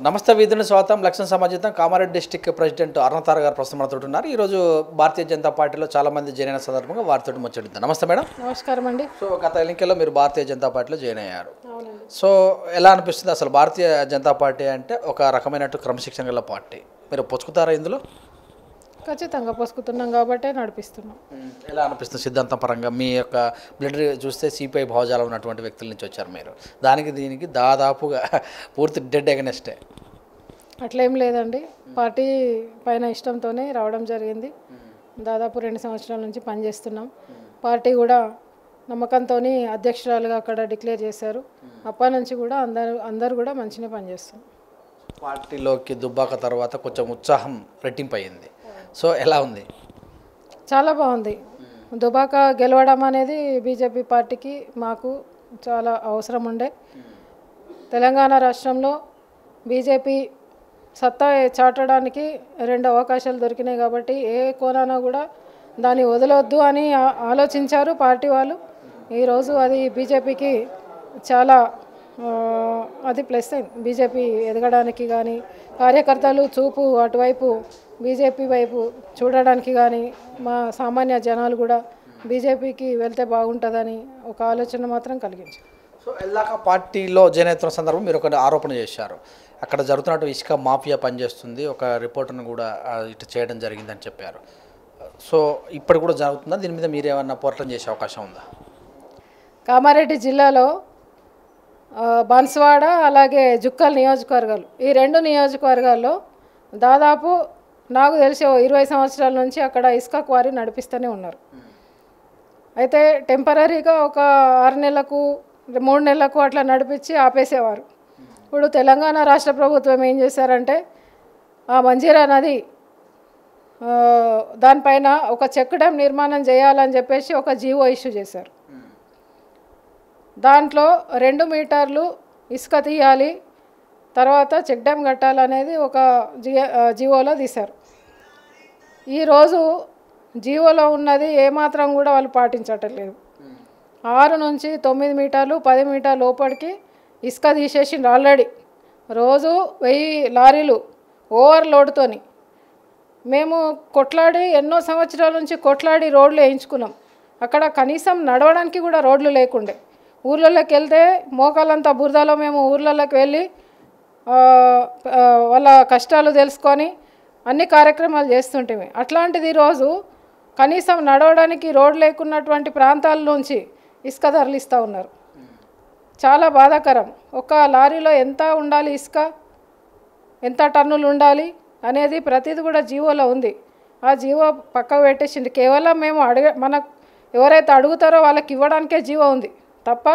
నమస్తే వీధుని స్వాగతం. లక్ష్మణ సమాజితం Kamareddy district president Arunatara గారు ప్రస్తుతం మనతో ఉన్నారు. ఈరోజు భారతీయ జనతా పార్టీలో చాలామంది జాయిన్ అయిన సందర్భంగా వారితో ముచ్చటిద్దాం. నమస్తే మేడం. నమస్కారం అండి. సో గత ఎన్నికల్లో మీరు భారతీయ జనతా పార్టీలో జాయిన్ అయ్యారు. సో ఎలా అనిపిస్తుంది అసలు భారతీయ జనతా పార్టీ అంటే ఒక రకమైనట్టు క్రమశిక్షణ గల పార్టీ, మీరు పొచ్చుకుతారా ఇందులో? ఖచ్చితంగా పోసుకుతున్నాం కాబట్టే నడిపిస్తున్నాం. ఎలా అనిపిస్తుంది సిద్ధాంతం పరంగా? మీ యొక్క బ్లడ్ చూస్తే సిపిఐ భావజాలం ఉన్నటువంటి వ్యక్తుల నుంచి వచ్చారు మీరు, దానికి దీనికి దాదాపుగా పూర్తి డెడ్ ఎగనెస్టే. అట్లేం లేదండి, పార్టీ పైన ఇష్టంతోనే రావడం జరిగింది. దాదాపు 2 సంవత్సరాల నుంచి పనిచేస్తున్నాం. పార్టీ కూడా నమ్మకంతో అధ్యక్షురాలుగా అక్కడ డిక్లేర్ చేశారు. అప్పటి నుంచి కూడా అందరూ కూడా మంచిగా పనిచేస్తాం. పార్టీలోకి దుబ్బాక తర్వాత కొంచెం ఉత్సాహం రెట్టింపు అయ్యింది. సో ఎలా ఉంది? చాలా బాగుంది. దుబాక గెలవడం అనేది బీజేపీ పార్టీకి మాకు చాలా అవసరం ఉండే. తెలంగాణ రాష్ట్రంలో బీజేపీ సత్తా చాటడానికి 2 అవకాశాలు దొరికినాయి కాబట్టి ఏ కోణాన కూడా దాన్ని వదలొద్దు అని ఆలోచించారు పార్టీ వాళ్ళు. ఈరోజు అది బీజేపీకి చాలా అది ప్లస్ అయింది. బీజేపీ ఎదగడానికి కానీ కార్యకర్తలు చూపు అటువైపు బీజేపీ వైపు చూడడానికి కానీ మా సామాన్య జనాలు కూడా బీజేపీకి వెళ్తే బాగుంటుందని ఒక ఆలోచన మాత్రం కలిగించారు. సో ఎల్లాక పార్టీలో జాయిన్ అవుతున్న సందర్భం మీరు ఒక ఆరోపణ చేశారు, అక్కడ జరుగుతున్నట్టు ఇసుక మాఫియా పనిచేస్తుంది, ఒక రిపోర్ట్ను కూడా ఇటు చేయడం జరిగిందని చెప్పారు. సో ఇప్పుడు కూడా జరుగుతుందా? దీని మీద మీరు ఏమన్నా పోరాటం చేసే అవకాశం ఉందా? కామారెడ్డి జిల్లాలో బాన్స్వాడ అలాగే జుక్కల్ నియోజకవర్గాలు, ఈ 2 నియోజకవర్గాల్లో దాదాపు నాకు తెలిసి 20 సంవత్సరాల నుంచి అక్కడ ఇసుక క్వారీ నడిపిస్తూనే ఉన్నారు. అయితే టెంపరీగా ఒక 6 నెలలకు 3 నెలలకు అట్లా నడిపించి ఆపేసేవారు. ఇప్పుడు తెలంగాణ రాష్ట్ర ప్రభుత్వం ఏం చేశారంటే ఆ మంజీరా నది దానిపైన ఒక చెక్ డ్యామ్ నిర్మాణం చేయాలని చెప్పేసి ఒక జీవో ఇష్యూ చేశారు. దాంట్లో 2 మీటర్లు ఇసుక తీయాలి, తర్వాత చెక్ డ్యామ్ కట్టాలనేది ఒక జీవోలో తీశారు. ఈరోజు జీవోలో ఉన్నది ఏమాత్రం కూడా వాళ్ళు పాటించట్లేదు. 6 నుంచి 9 మీటర్లు 10 మీటర్ల లోపలికి ఇసుక తీసేసిండ్రు ఆల్రెడీ. రోజు 1000 లారీలు ఓవర్లోడ్తోని మేము కొట్లాడి ఎన్నో సంవత్సరాల నుంచి కొట్లాడి రోడ్లు వేయించుకున్నాం. అక్కడ కనీసం నడవడానికి కూడా రోడ్లు లేకుండే. ఊర్లలోకి వెళ్తే మోకాలంతా బురదలో మేము ఊర్లలోకి వెళ్ళి వాళ్ళ కష్టాలు తెలుసుకొని అన్ని కార్యక్రమాలు చేస్తుంటేవి. అట్లాంటిది ఈరోజు కనీసం నడవడానికి రోడ్ లేకున్నటువంటి ప్రాంతాల నుంచి ఇసుక తరలిస్తూ ఉన్నారు. చాలా బాధాకరం. ఒక లారీలో ఎంత ఉండాలి ఇసుక, ఎంత టన్నులు ఉండాలి అనేది ప్రతిదీ కూడా జీవోలో ఉంది. ఆ జీవో పక్కకు పెట్టేసింది. కేవలం మేము మనకు ఎవరైతే అడుగుతారో వాళ్ళకి ఇవ్వడానికే జీవో ఉంది తప్ప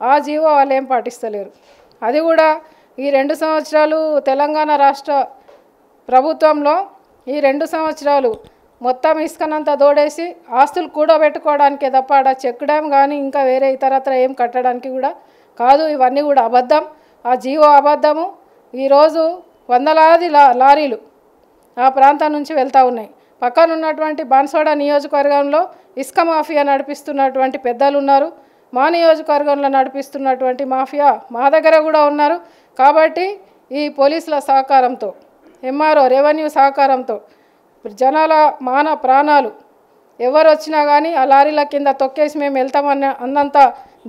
ఆ జీవో వాళ్ళు ఏం పాటిస్తలేరు. అది కూడా ఈ 2 సంవత్సరాలు తెలంగాణ రాష్ట్ర ప్రభుత్వంలో ఈ 2 సంవత్సరాలు మొత్తం ఇసుకనంతా దోడేసి ఆస్తులు కూడబెట్టుకోవడానికే తప్ప ఆడ చెక్ డ్యామ్ కానీ ఇంకా వేరే ఇతరత్ర ఏం కట్టడానికి కూడా కాదు. ఇవన్నీ కూడా అబద్ధం. ఆ జీవో అబద్ధము. ఈరోజు వందలాది లారీలు ఆ ప్రాంతం నుంచి వెళ్తూ ఉన్నాయి. పక్కన ఉన్నటువంటి బాన్స్వాడ నియోజకవర్గంలో ఇసుక మాఫియా నడిపిస్తున్నటువంటి పెద్దలు ఉన్నారు. మా నియోజకవర్గంలో నడిపిస్తున్నటువంటి మాఫియా మా దగ్గర కూడా ఉన్నారు. కాబట్టి ఈ పోలీసుల సహకారంతో, ఎంఆర్ఓ రెవెన్యూ సహకారంతో జనాల ప్రాణాలు ఎవరు వచ్చినా కానీ ఆ లారీల కింద తొక్కేసి మేము అన్నంత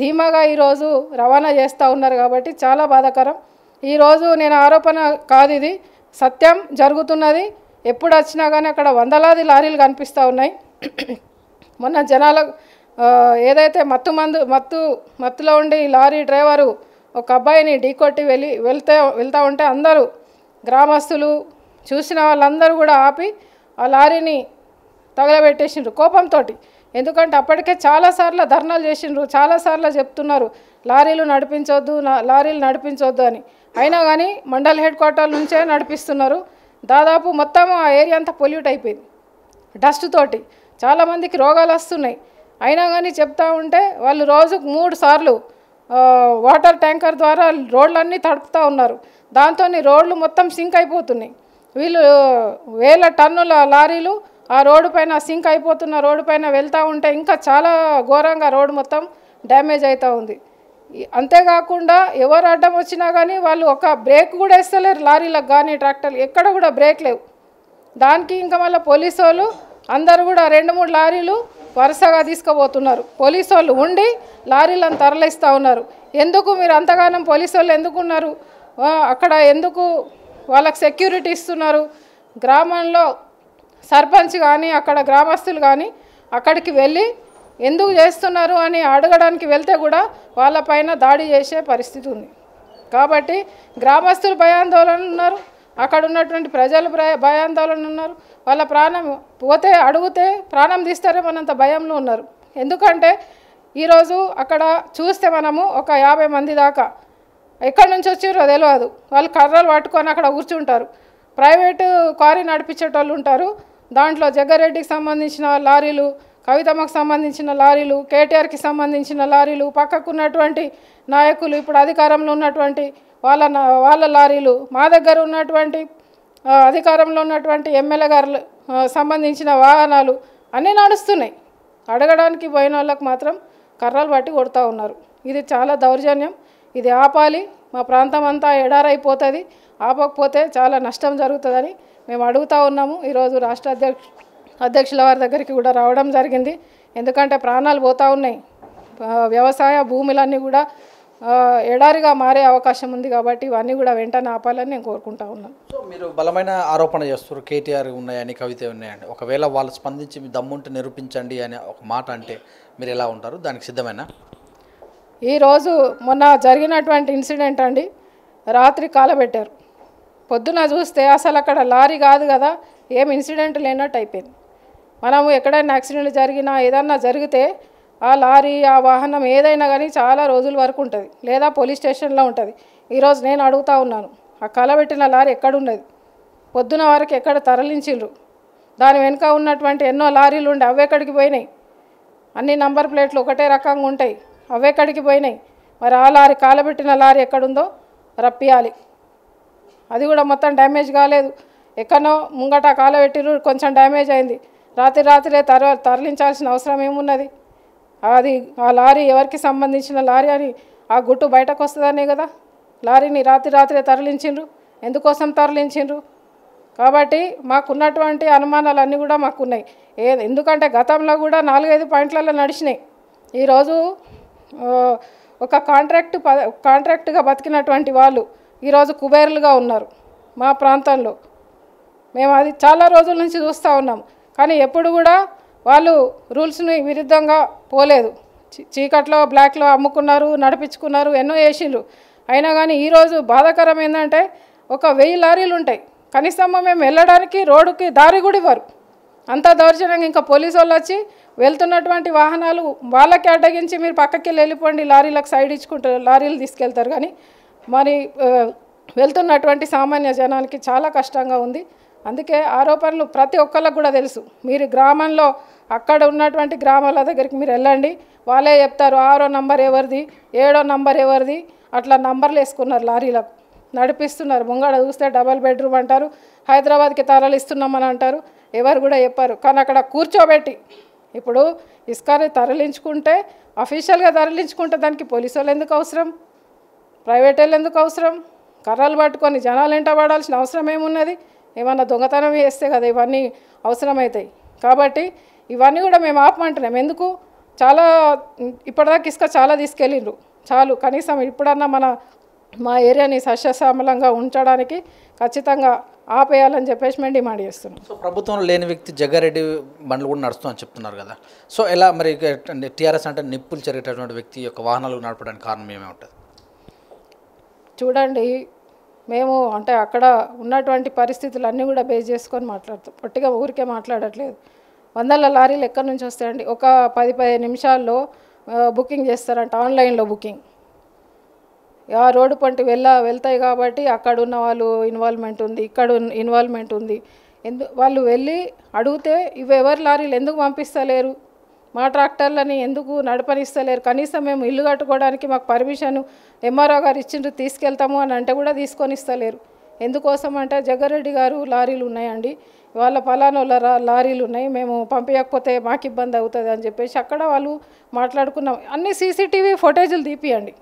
ధీమాగా ఈరోజు రవాణా చేస్తూ ఉన్నారు. కాబట్టి చాలా బాధాకరం. ఈరోజు నేను ఆరోపణ కాదు, ఇది సత్యం జరుగుతున్నది. ఎప్పుడు వచ్చినా కానీ అక్కడ వందలాది లారీలు కనిపిస్తూ ఉన్నాయి. మొన్న జనాల ఏదైతే మత్తులో ఉండి లారీ డ్రైవరు ఒక అబ్బాయిని ఢీకొట్టి వెళ్తూ ఉంటే అందరూ గ్రామస్తులు చూసిన వాళ్ళందరూ కూడా ఆపి ఆ లారీని తగలబెట్టేసిండ్రు కోపంతో. ఎందుకంటే అప్పటికే చాలాసార్లు ధర్నాలు చేసిండ్రు, చాలాసార్లు చెప్తున్నారు లారీలు నడిపించొద్దు అని. అయినా కానీ మండల్ హెడ్ క్వార్టర్ నుంచే నడిపిస్తున్నారు. దాదాపు మొత్తం ఆ ఏరియా అంతా పొల్యూట్ అయిపోయింది డస్ట్ తోటి. చాలామందికి రోగాలు వస్తున్నాయి. అయినా కానీ చెప్తా ఉంటే వాళ్ళు రోజుకు 3 సార్లు వాటర్ ట్యాంకర్ ద్వారా రోడ్లన్నీ తడుపుతూ ఉన్నారు. దాంతో రోడ్లు మొత్తం సింక్ అయిపోతున్నాయి. వీళ్ళు 1000 టన్నుల లారీలు ఆ రోడ్డు పైన సింక్ అయిపోతున్న రోడ్డు పైన వెళ్తూ ఉంటే ఇంకా చాలా ఘోరంగా రోడ్డు మొత్తం డ్యామేజ్ అవుతూ ఉంది. అంతేకాకుండా ఎవరు అడ్డం వచ్చినా కానీ వాళ్ళు ఒక బ్రేక్ కూడా వేస్తలేరు, లారీలకు కానీ ట్రాక్టర్లు ఎక్కడ కూడా బ్రేక్ లేవు. దానికి ఇంకా మళ్ళీ పోలీసు వాళ్ళు అందరూ కూడా 2-3 లారీలు వరుసగా తీసుకుపోతున్నారు. పోలీసు వాళ్ళు ఉండి లారీలను తరలిస్తూ ఉన్నారు. ఎందుకు మీరు అంతగానం పోలీసు వాళ్ళు ఎందుకు ఉన్నారు అక్కడ? ఎందుకు వాళ్ళకి సెక్యూరిటీ ఇస్తున్నారు? గ్రామంలో సర్పంచ్ కానీ అక్కడ గ్రామస్తులు కానీ అక్కడికి వెళ్ళి ఎందుకు చేస్తున్నారు అని అడగడానికి వెళ్తే కూడా వాళ్ళపైన దాడి చేసే పరిస్థితి ఉంది. కాబట్టి గ్రామస్తులు భయాందోళన ఉన్నారు, అక్కడ ఉన్నటువంటి ప్రజలు భయాందోళన ఉన్నారు. వాళ్ళ ప్రాణం పోతే అడిగితే ప్రాణం తీస్తారేమన్నంత భయంలో ఉన్నారు. ఎందుకంటే ఈరోజు అక్కడ చూస్తే మనము ఒక 50 మంది దాకా ఎక్కడి నుంచి వచ్చారో తెలియదు, వాళ్ళు కర్రలు పట్టుకొని అక్కడ కూర్చుంటారు. ప్రైవేటు క్వారీ నడిపించేటోళ్ళు ఉంటారు, దాంట్లో జగ్గారెడ్డికి సంబంధించిన లారీలు, కవితమ్మకు సంబంధించిన లారీలు, కేటీఆర్కి సంబంధించిన లారీలు, పక్కకున్నటువంటి నాయకులు ఇప్పుడు అధికారంలో ఉన్నటువంటి వాళ్ళ లారీలు, మా దగ్గర ఉన్నటువంటి అధికారంలో ఉన్నటువంటి ఎమ్మెల్యే గారు సంబంధించిన వాహనాలు అన్నీ నడుస్తున్నాయి. అడగడానికి పోయిన వాళ్ళకి మాత్రం కర్రలు పట్టి కొడుతూ ఉన్నారు. ఇది చాలా దౌర్జన్యం, ఇది ఆపాలి. మా ప్రాంతం అంతా ఎడారైపోతుంది, ఆపకపోతే చాలా నష్టం జరుగుతుందని మేము అడుగుతూ ఉన్నాము. ఈరోజు రాష్ట్ర అధ్యక్షుల వారి దగ్గరికి కూడా రావడం జరిగింది. ఎందుకంటే ప్రాణాలు పోతూ ఉన్నాయి, వ్యవసాయ భూములన్నీ కూడా ఎడారిగా మారే అవకాశం ఉంది. కాబట్టి ఇవన్నీ కూడా వెంటనే ఆపాలని నేను కోరుకుంటా ఉన్నాను. సో మీరు బలమైన ఆరోపణ చేస్తారు, కేటీఆర్ ఉన్నాయని, కవిత ఉన్నాయని. ఒకవేళ వాళ్ళు స్పందించి మీ దమ్ముంటే నిరూపించండి అని ఒక మాట అంటే మీరు ఎలా ఉంటారు? దానికి సిద్ధమేనా? ఈరోజు మొన్న జరిగినటువంటి ఇన్సిడెంట్ అండి, రాత్రి కాలబెట్టారు. పొద్దున చూస్తే అసలు అక్కడ లారీ కాదు కదా, ఏం ఇన్సిడెంట్ లేనట్టు అయిపోయింది. మనము ఎక్కడైనా యాక్సిడెంట్ జరిగినా ఏదన్నా జరిగితే ఆ లారీ ఆ వాహనం ఏదైనా కానీ చాలా రోజుల వరకు ఉంటుంది, లేదా పోలీస్ స్టేషన్లో ఉంటుంది. ఈరోజు నేను అడుగుతూ ఉన్నాను, ఆ కలబెట్టిన లారీ ఎక్కడున్నది? పొద్దున వరకు ఎక్కడ తరలించిండ్రు? దాని వెనుక ఉన్నటువంటి ఎన్నో లారీలు ఉండే అవెక్కడికి పోయినాయి? అన్ని నంబర్ ప్లేట్లు ఒకటే రకంగా ఉంటాయి, అవెక్కడికి పోయినాయి? మరి ఆ లారీ కాలబెట్టిన లారీ ఎక్కడుందో రప్పియాలి. అది కూడా మొత్తం డ్యామేజ్ కాలేదు, ఎక్కడో ముంగట కాలబెట్టిరు, కొంచెం డ్యామేజ్ అయింది. రాత్రే తరలించాల్సిన అవసరం ఏమున్నది? అది ఆ లారీ ఎవరికి సంబంధించిన లారీ అని ఆ గుట్టు బయటకు వస్తుందనే కదా లారీని రాత్రే తరలించిండ్రు. ఎందుకోసం తరలించిండ్రు? కాబట్టి మాకున్నటువంటి అనుమానాలన్నీ కూడా మాకున్నాయి. ఎందుకంటే గతంలో కూడా 4-5 పాయింట్లలో నడిచినాయి. ఈరోజు ఒక కాంట్రాక్ట్గా బతికినటువంటి వాళ్ళు ఈరోజు కుబేరులుగా ఉన్నారు మా ప్రాంతంలో. మేము అది చాలా రోజుల నుంచి చూస్తూ ఉన్నాం. కానీ ఎప్పుడు కూడా వాళ్ళు రూల్స్ని విరుద్ధంగా పోలేదు. చీకట్లో బ్లాక్లో అమ్ముకున్నారు, నడిపించుకున్నారు, ఎన్నో చేసిండ్రు. అయినా కానీ ఈరోజు బాధాకరం ఏంటంటే ఒక 1000 లారీలు ఉంటాయి, కనీసం మేము వెళ్ళడానికి రోడ్డుకి దారి కూడా ఇవ్వరు. అంత దౌర్జన్యంగా ఇంకా పోలీసు వాళ్ళు వచ్చి వెళ్తున్నటువంటి వాహనాలు వాళ్ళకి అడ్డగించి మీరు పక్కకి వెళ్ళిపోండి, లారీలకు సైడ్ ఇచ్చుకుంటారు, లారీలు తీసుకెళ్తారు. కానీ మరి వెళ్తున్నటువంటి సామాన్య జనానికి చాలా కష్టంగా ఉంది. అందుకే ఆరోపణలు ప్రతి ఒక్కళ్ళకు కూడా తెలుసు. మీరు గ్రామంలో అక్కడ ఉన్నటువంటి గ్రామాల దగ్గరికి మీరు వెళ్ళండి, వాళ్ళే చెప్తారు 6వ నంబర్ ఎవరిది, 7వ నంబర్ ఎవరిది, అట్లా నంబర్లు వేసుకున్నారు, లారీలకు నడిపిస్తున్నారు. ముంగడ చూస్తే డబల్ బెడ్రూమ్ అంటారు, హైదరాబాద్కి తరలిస్తున్నామని అంటారు, ఎవరు కూడా చెప్పారు. కానీ అక్కడ కూర్చోబెట్టి ఇప్పుడు ఇసుకని తరలించుకుంటే అఫీషియల్గా తరలించుకుంటే దానికి పోలీసు వాళ్ళు ఎందుకు అవసరం, ప్రైవేట్ వాళ్ళు ఎందుకు అవసరం? కర్రలు పట్టుకొని జనాలు ఎంట పడాల్సిన అవసరం ఏమున్నది? ఏమన్నా దొంగతనం చేస్తే కదా ఇవన్నీ అవసరమవుతాయి. కాబట్టి ఇవన్నీ కూడా మేము ఆపమంటున్నాం. ఎందుకు? చాలా ఇప్పటిదాకా ఇసుక చాలా తీసుకెళ్ళిండ్రు, చాలు. కనీసం ఇప్పుడన్నా మా ఏరియాని సస్యశ్యామలంగా ఉంచడానికి ఖచ్చితంగా ఆపేయాలని చెప్పేసి మేము డిమాండ్ చేస్తున్నాం. సో ప్రభుత్వంలో లేని వ్యక్తి జగ్గారెడ్డి బండ్లు కూడా నడుస్తుందని చెప్తున్నారు కదా. సో ఎలా మరి టీఆర్ఎస్ అంటే నిప్పులు జరిగేటటువంటి వ్యక్తి యొక్క వాహనాలు నడపడానికి కారణం ఏమే ఉంటుంది? చూడండి, మేము అంటే అక్కడ ఉన్నటువంటి పరిస్థితులు అన్నీ కూడా బేస్ చేసుకొని మాట్లాడతాం, పొట్టిగా ఊరికే మాట్లాడట్లేదు. 100 లారీలు ఎక్కడి నుంచి వస్తాయండి? ఒక 10-15 నిమిషాల్లో బుకింగ్ చేస్తారంట, ఆన్లైన్లో బుకింగ్. ఆ రోడ్డు పంటి వెళ్తాయి కాబట్టి అక్కడ ఉన్న వాళ్ళు ఇన్వాల్వ్మెంట్ ఉంది, ఇక్కడ ఇన్వాల్వ్మెంట్ ఉంది. వాళ్ళు వెళ్ళి అడిగితే ఇవి ఎవరి లారీలు ఎందుకు పంపిస్తలేరు, మా ట్రాక్టర్లని ఎందుకు నడపనిస్తలేరు? కనీసం మేము ఇల్లు కట్టుకోవడానికి మాకు పర్మిషన్ ఎంఆర్ఓ గారు ఇచ్చిండ్రు, తీసుకెళ్తాము అని అంటే కూడా తీసుకొని ఇస్తలేరు. ఎందుకోసం అంటే జగ్గారెడ్డి గారు లారీలు ఉన్నాయండి, వాళ్ళ పలానోళ్ళ లారీలు ఉన్నాయి, మేము పంపించకపోతే మాకు ఇబ్బంది అవుతుంది అని చెప్పేసి అక్కడ వాళ్ళు మాట్లాడుకున్నాం. అన్ని సీసీటీవీ ఫుటేజీలు తీపియండి,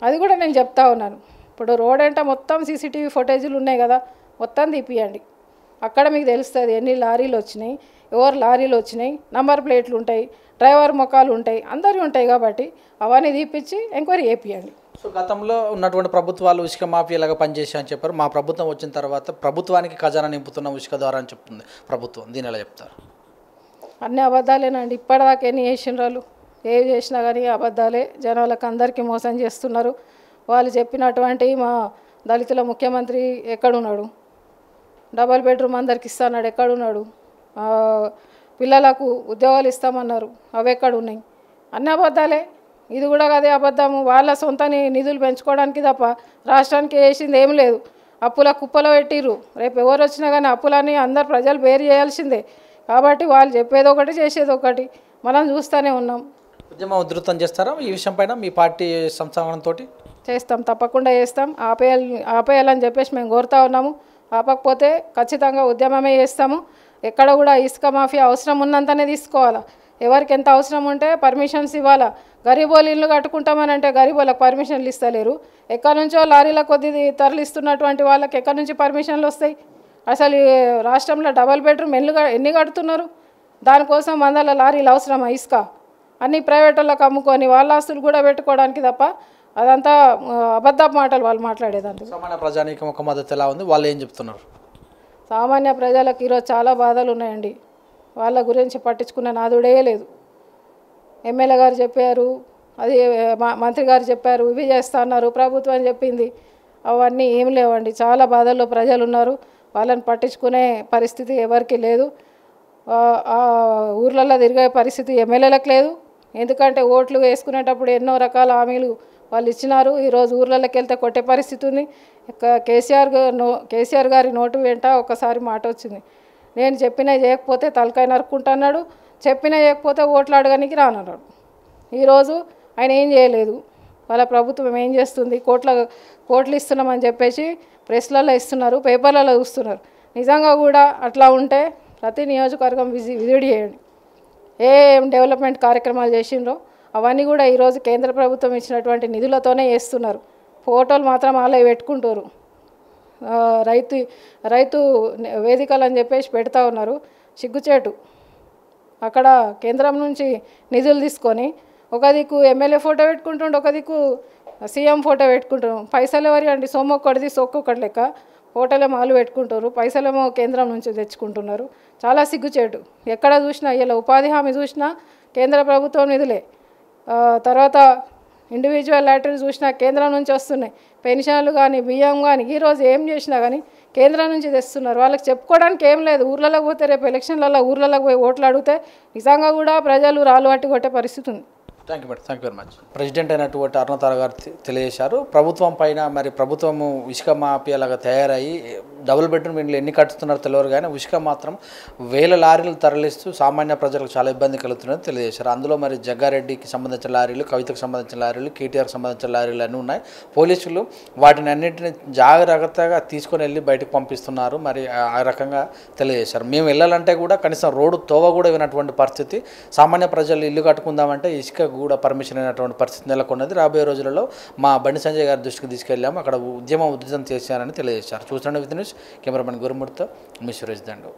అది కూడా నేను చెప్తా ఉన్నాను. ఇప్పుడు రోడ్ అంటే మొత్తం సీసీటీవీ ఫుటేజీలు ఉన్నాయి కదా, మొత్తం తీపియండి. అక్కడ మీకు తెలుస్తుంది ఎన్ని లారీలు వచ్చినాయి, ఎవరు లారీలు వచ్చినాయి, నంబర్ ప్లేట్లు ఉంటాయి, డ్రైవర్ ముఖాలు ఉంటాయి, అందరివి ఉంటాయి. కాబట్టి అవన్నీ తీపిచ్చి ఎంక్వైరీ చేపియండి. సో గతంలో ఉన్నటువంటి ప్రభుత్వాలు ఇసుక మాఫియాలాగా పనిచేసా అని చెప్పారు. మా ప్రభుత్వం వచ్చిన తర్వాత ప్రభుత్వానికి ఖజానా నింపుతున్న ఇసుక ద్వారా అని చెప్తుంది ప్రభుత్వం. దీని ఎలా చెప్తారు? అన్ని అబద్ధాలేనండి. ఇప్పటిదాకా ఎన్ని చేసినారు, ఏవి చేసినా కానీ అబద్ధాలే. జనాలకు అందరికీ మోసం చేస్తున్నారు. వాళ్ళు చెప్పినటువంటి మా దళితుల ముఖ్యమంత్రి ఎక్కడున్నాడు? డబల్ బెడ్రూమ్ అందరికి ఇస్తాన్నాడు, ఎక్కడున్నాడు? పిల్లలకు ఉద్యోగాలు ఇస్తామన్నారు, అవి ఎక్కడ ఉన్నాయి? అన్ని అబద్ధాలే. ఇది కూడా అదే అబద్ధము. వాళ్ళ సొంత నిధులు పెంచుకోవడానికి తప్ప రాష్ట్రానికి వేసింది ఏం లేదు. అప్పుల కుప్పలో పెట్టిర్రు. రేపు ఎవరు వచ్చినా కానీ అప్పులని అందరు ప్రజలు బేరు చేయాల్సిందే. కాబట్టి వాళ్ళు చెప్పేది ఒకటి, చేసేది ఒకటి. మనం చూస్తూనే ఉన్నాం. ఉద్యమం ఉధృతం చేస్తారా ఈ విషయం పైన మీ పార్టీ సంస్థానంతో? చేస్తాం, తప్పకుండా చేస్తాం. ఆపేయాలని చెప్పేసి మేము కోరుతా ఉన్నాము. ఆపకపోతే ఖచ్చితంగా ఉద్యమమే చేస్తాము. ఎక్కడ కూడా ఇసుక మాఫియా అవసరం ఉన్నంతనే తీసుకోవాలా. ఎవరికి ఎంత అవసరం ఉంటే పర్మిషన్స్ ఇవ్వాలా. గరీబోళ్ళు ఇల్లు కట్టుకుంటామని అంటే గరీబోళ్ళకి పర్మిషన్లు ఇస్తలేరు. ఎక్కడి నుంచో లారీల కొద్ది తరలిస్తున్నటువంటి వాళ్ళకి ఎక్కడి నుంచి పర్మిషన్లు వస్తాయి? అసలు ఈ రాష్ట్రంలో డబల్ బెడ్రూమ్ ఎన్ని కడుతున్నారు? దానికోసం వందల లారీలు అవసరమా ఇసుక? అన్ని ప్రైవేట్ వాళ్ళకి అమ్ముకొని వాళ్ళ ఆస్తులు కూడా పెట్టుకోవడానికి తప్ప అదంతా అబద్ధపు మాటలు వాళ్ళు మాట్లాడేదాన్ని. సామాన్య ప్రజానీకం ఒక మద్దతు ఎలా ఉంది? వాళ్ళు ఏం చెప్తున్నారు? సామాన్య ప్రజలకు ఈరోజు చాలా బాధలు ఉన్నాయండి. వాళ్ళ గురించి పట్టించుకున్న నాదుడే లేదు. ఎమ్మెల్యే గారు చెప్పారు, అది మంత్రి గారు చెప్పారు, ఇవి చేస్తా అన్నారు, ప్రభుత్వం చెప్పింది, అవన్నీ ఏం లేవండి. చాలా బాధల్లో ప్రజలు ఉన్నారు. వాళ్ళని పట్టించుకునే పరిస్థితి ఎవరికి లేదు. ఊర్లలో తిరిగే పరిస్థితి ఎమ్మెల్యేలకు లేదు. ఎందుకంటే ఓట్లు వేసుకునేటప్పుడు ఎన్నో రకాల హామీలు వాళ్ళు ఇచ్చినారు. ఈరోజు ఊర్లలోకి వెళ్తే కొట్టే పరిస్థితి ఉంది. కేసీఆర్ గారి నోటు వెంట ఒకసారి మాట వచ్చింది, నేను చెప్పినా చేయకపోతే తలకాయ నరుక్కుంటున్నాడు, చెప్పినా చేయకపోతే ఓట్లు అడగడానికి రానన్నాడు. ఈరోజు ఆయన ఏం చేయలేదు. వాళ్ళ ప్రభుత్వం ఏం చేస్తుంది? కోట్లు ఇస్తున్నామని చెప్పేసి ప్రెస్లలో ఇస్తున్నారు, పేపర్లలో చూస్తున్నారు. నిజంగా కూడా అట్లా ఉంటే ప్రతి నియోజకవర్గం విజిట్ చేయండి. ఏం డెవలప్మెంట్ కార్యక్రమాలు చేసిండ్రో అవన్నీ కూడా ఈరోజు కేంద్ర ప్రభుత్వం ఇచ్చినటువంటి నిధులతోనే చేస్తున్నారు. ఫోటోలు మాత్రం వాళ్ళే పెట్టుకుంటారు. రైతు వేదికలు అని చెప్పేసి పెడతా ఉన్నారు. సిగ్గుచేటు. అక్కడ కేంద్రం నుంచి నిధులు తీసుకొని ఒక దిక్కు ఎమ్మెల్యే ఫోటో పెట్టుకుంటుండే, ఒక దిక్కు సీఎం ఫోటో పెట్టుకుంటారు. పైసలు ఎవరి అండి? సొమ్మొక్కడిది సొక్కొక్కటి లెక్క ఫోటోలేమో వాళ్ళు పెట్టుకుంటారు, పైసలేమో కేంద్రం నుంచి తెచ్చుకుంటున్నారు. చాలా సిగ్గుచేటు. ఎక్కడ చూసినా ఇలా ఉపాధి హామీ చూసినా కేంద్ర ప్రభుత్వం నిధులే. తర్వాత ఇండివిజువల్ లాటరీ చూసినా కేంద్రం నుంచి వస్తున్నాయి. పెన్షన్లు కానీ బియ్యం కానీ ఈరోజు ఏం చేసినా కానీ కేంద్రం నుంచి తెస్తున్నారు. వాళ్ళకి చెప్పుకోవడానికి ఏం లేదు. ఊర్లలోకి పోతే రేపు ఎలక్షన్లలో ఊర్లలోకి పోయి ఓట్లు అడిగితే నిజంగా కూడా ప్రజలు రాళ్ళు పట్టి కొట్టే పరిస్థితి ఉంది. Thank you madam, thank you very much. President అయినటువంటి అరుణతార గారు తెలియజేశారు. ప్రభుత్వం పైన మరి ప్రభుత్వము ఇసుక మాఫియాలాగా తయారయ్యి డబుల్ బెడ్రూమ్ ఇండ్లు ఎన్ని కట్టుతున్నారో తెలియదు, కానీ ఇసుక మాత్రం వేల లారీలు తరలిస్తూ సామాన్య ప్రజలకు చాలా ఇబ్బంది కలుగుతుందని తెలియజేశారు. అందులో మరి జగ్గారెడ్డికి సంబంధించిన లారీలు, కవితకు సంబంధించిన లారీలు, కేటీఆర్కి సంబంధించిన లారీలు అన్నీ ఉన్నాయి. పోలీసులు వాటిని అన్నింటినీ జాగ్రత్తగా తీసుకొని వెళ్ళి బయటకు పంపిస్తున్నారు. మరి ఆ రకంగా తెలియజేశారు. మేము వెళ్ళాలంటే కూడా కనీసం రోడ్డు తోవ కూడా వినటువంటి పరిస్థితి. సామాన్య ప్రజలు ఇల్లు కట్టుకుందామంటే ఇసుక కూడా పర్మిషన్ అయినటువంటి పరిస్థితి నెలకొన్నది. రాబోయే రోజులలో మా బండి సంజయ్ గారి దృష్టికి తీసుకెళ్ళాము. అక్కడ ఉద్యమం ఉధృతం చేశారని తెలియజేశారు. చూస్తుండే with news cameraman గురుమూర్తితో me Suresh Dandu.